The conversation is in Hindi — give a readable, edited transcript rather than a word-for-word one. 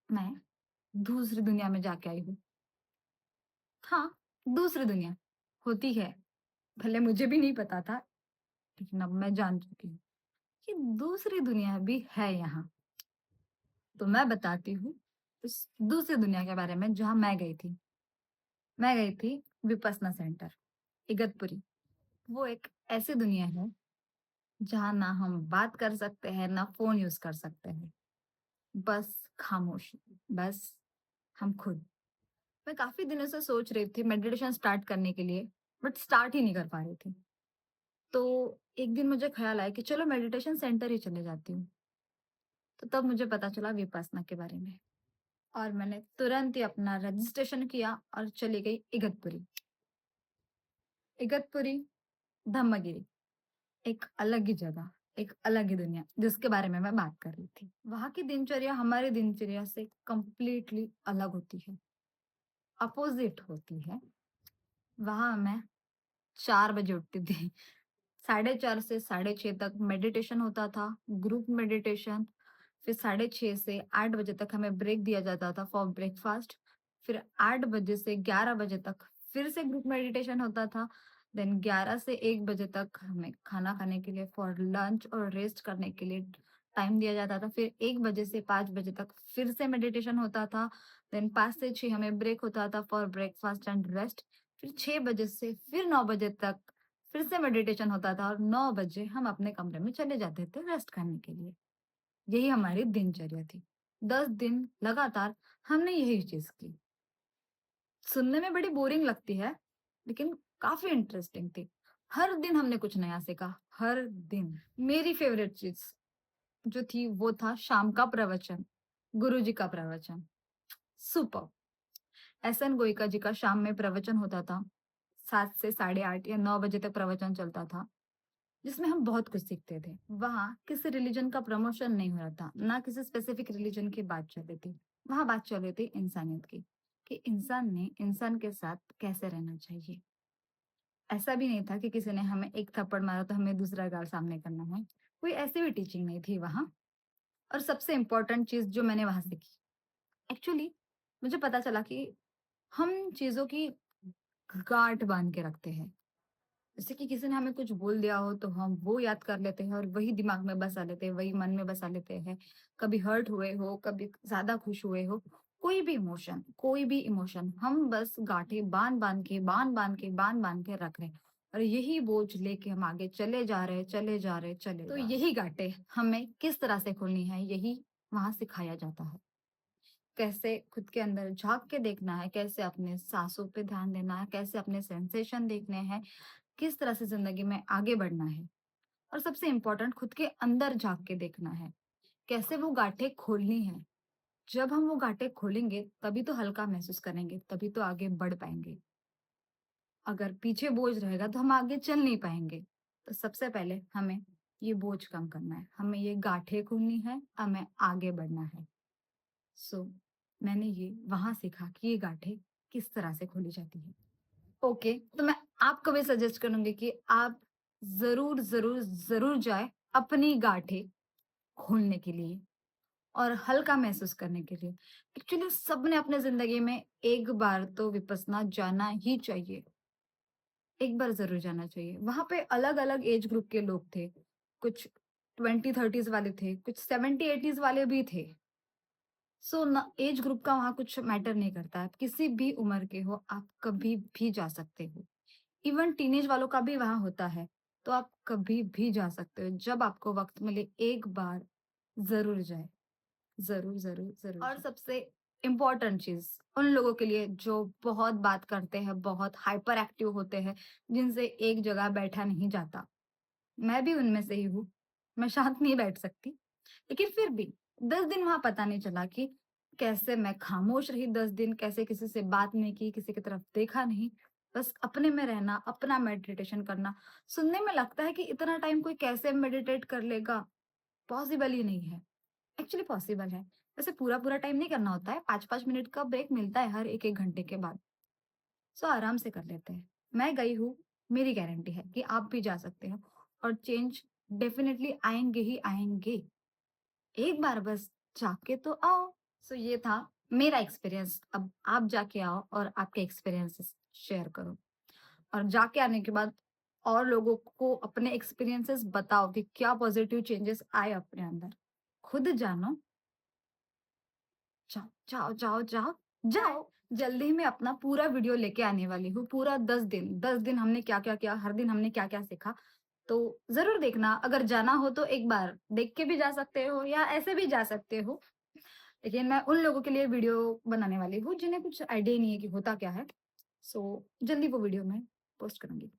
मैं दूसरी दुनिया में जाके आई हूँ। हाँ, दूसरी दुनिया होती है। भले मुझे भी नहीं पता था, लेकिन अब मैं जान चुकी हूँ कि दूसरी दुनिया भी है यहाँ। तो मैं बताती हूँ उस दूसरी दुनिया के बारे में जहाँ मैं गई थी। मैं गई थी विपस्सना सेंटर, इगतपुरी। वो एक ऐसी दुनिया है जहाँ ना हम बात कर सकते हैं, ना फ़ोन यूज़ कर सकते हैं। बस खामोशी, बस हम खुद। मैं काफ़ी दिनों से सोच रही थी मेडिटेशन स्टार्ट करने के लिए, बट स्टार्ट ही नहीं कर पा रही थी। तो एक दिन मुझे ख़्याल आया कि चलो मेडिटेशन सेंटर ही चले जाती हूँ। तो तब मुझे पता चला विपस्सना के बारे में और मैंने तुरंत ही अपना रजिस्ट्रेशन किया और चली गई इगतपुरी। इगतपुरी, धम्मगिरी, एक अलग ही जगह, एक अलग ही दुनिया जिसके बारे में मैं बात कर रही थी। वहाँ की दिनचर्या हमारी दिनचर्या से कंप्लीटली अलग होती है, अपोज़िट होती है। वहाँ मैं 4 बजे उठती थी। 4:30 से 6:30 तक मेडिटेशन होता था, ग्रुप मेडिटेशन। फिर 6:30 से 8 बजे तक हमें ब्रेक दिया जाता था फॉर ब्रेकफास्ट। फिर 8 बजे से 11 बजे तक फिर से ग्रुप मेडिटेशन होता था। देन 11 से 1 बजे तक हमें खाना खाने के लिए फॉर लंच और रेस्ट करने के लिए टाइम दिया जाता था। फिर 1 बजे से 5 बजे तक फिर से मेडिटेशन होता था। देन 5 से 6 हमें ब्रेक होता था फॉर ब्रेकफास्ट एंड रेस्ट। फिर 6 बजे से फिर 9 बजे तक फिर से मेडिटेशन होता था और 9 बजे हम अपने कमरे में चले जाते थे रेस्ट करने के लिए। यही हमारी दिनचर्या थी। 10 दिन लगातार हमने यही चीज़ की। सुनने में बड़ी बोरिंग लगती है, लेकिन काफ़ी इंटरेस्टिंग थी। हर दिन हमने कुछ नया सीखा, हर दिन। मेरी फ़ेवरेट चीज़ जो थी वो था शाम का प्रवचन, गुरुजी का प्रवचन। सुपर्ब! एसएन गोइका जी का शाम में प्रवचन होता था। 7 से साढ़े 8 या 9 बजे तक प्रवचन चलता था। जिसमें हम बहुत कुछ सीखते थे। वहाँ किसी रिलीजन का प्रमोशन नहीं हो रहा था, ना किसी स्पेसिफिक रिलीजन की बात चल रही थी। वहाँ बात चल रही थी इंसानियत की, कि इंसान ने इंसान के साथ कैसे रहना चाहिए। ऐसा भी नहीं था कि किसी ने हमें एक थप्पड़ मारा तो हमें दूसरा गाल सामने करना है। कोई ऐसी भी टीचिंग नहीं थी वहाँ। और सबसे इम्पोर्टेंट चीज़ जो मैंने वहाँ सीखी, एक्चुअली मुझे पता चला कि हम चीज़ों की गाँठ बाँध के रखते हैं। जैसे कि किसी ने हमें कुछ बोल दिया हो तो हम वो याद कर लेते हैं और वही दिमाग में बसा लेते हैं, वही मन में बसा लेते हैं। कभी हर्ट हुए हो, कभी ज़्यादा खुश हुए हो, कोई भी इमोशन हम बस गाँठें बाँध-बाँध के, बाँध-बाँध के, बाँध-बाँध के रख रहे हैं और यही बोझ लेके हम आगे चले जा रहे हैं, चले जा रहे हैं, चले तो जा रहे हैं। यही गाँठें हमें किस तरह से खोलनी है, यही वहाँ सिखाया जाता है। कैसे खुद के अंदर झाँक के देखना है, कैसे अपने साँसों पे ध्यान देना है, कैसे अपने सेंसेशन देखने हैं, किस तरह से ज़िंदगी में आगे बढ़ना है और सबसे इम्पोर्टेंट खुद के अंदर झाँक के देखना है, कैसे वो गाँठें खोलनी है। जब हम वो गाँठें खोलेंगे, तभी तो हल्का महसूस करेंगे, तभी तो आगे बढ़ पाएँगे। अगर पीछे बोझ रहेगा तो हम आगे चल नहीं पाएँगे। तो सबसे पहले हमें ये बोझ कम करना है, हमें ये गाँठें खोलनी है, हमें आगे बढ़ना है। सो मैंने ये वहाँ सीखा कि ये गाँठें किस तरह से खोली जाती है। ओके, तो मैं आपको भी सजेस्ट करूँगी कि आप ज़रूर, ज़रूर, ज़रूर जाएँ अपनी गाँठें खोलने के लिए और हल्का महसूस करने के लिए। एक्चुअली सबने अपने ज़िंदगी में एक बार तो विपस्सना जाना ही चाहिए, एक बार ज़रूर जाना चाहिए। वहाँ पे अलग-अलग एज ग्रुप के लोग थे, कुछ 20-30s वाले थे, कुछ 70-80s वाले भी थे। सो ना एज ग्रुप का वहाँ कुछ मैटर नहीं करता, आप किसी भी उम्र के हो, आप कभी भी जा सकते हो। इवन टीनेज वालों का भी वहाँ होता है, तो आप कभी भी जा सकते हो। जब आपको वक़्त मिले एक बार ज़रूर जाएँ। ज़रूर, ज़रूर, ज़रूर और जाएँ। सबसे इम्पोर्टेंट चीज़ उन लोगों के लिए जो बहुत बात करते हैं, बहुत हाइपर एक्टिव होते हैं, जिनसे एक जगह बैठा नहीं जाता। मैं भी उनमें से ही हूँ। मैं शांत नहीं बैठ सकती, लेकिन फिर भी 10 दिन वहाँ पता नहीं चला कि कैसे मैं खामोश रही 10 दिन, कैसे किसी से बात नहीं की, किसी की तरफ देखा नहीं। बस अपने में रहना, अपना मेडिटेशन करना। सुनने में लगता है कि इतना टाइम कोई कैसे मेडिटेट कर लेगा? पॉसिबल ही नहीं है। एक्चुअली पॉसिबल है। वैसे पूरा-पूरा टाइम नहीं करना होता है, 5-5 मिनट का ब्रेक मिलता है हर 1-1 घंटे के बाद। सो आराम से कर लेते हैं। मैं गई हूँ, मेरी गारंटी है कि आप भी जा सकते हो और चेंज डेफ़िनिटली आएँगे ही आएँगे। एक बार बस जाके तो आओ। सो ये था मेरा एक्सपीरियंस। अब आप जाके आओ और आपके एक्सपीरियंसेस शेयर करो, और जाके आने के बाद और लोगों को अपने एक्सपीरियंसेस बताओ कि क्या पॉजिटिव चेंजेस आए अपने अंदर। खुद जानो। जाओ, जाओ, जाओ, जाओ, जाओ। जल्दी ही मैं अपना पूरा वीडियो लेके आने वाली हूँ। पूरा 10 दिन हमने क्या-क्या किया, हर दिन हमने क्या-क्या सीखा। तो ज़रूर देखना, अगर जाना हो तो एक बार देख के भी जा सकते हो या ऐसे भी जा सकते हो। लेकिन मैं उन लोगों के लिए वीडियो बनाने वाली हूँ जिन्हें कुछ आइडिया ही नहीं है कि होता क्या है। सो जल्दी वो वीडियो मैं पोस्ट करूँगी।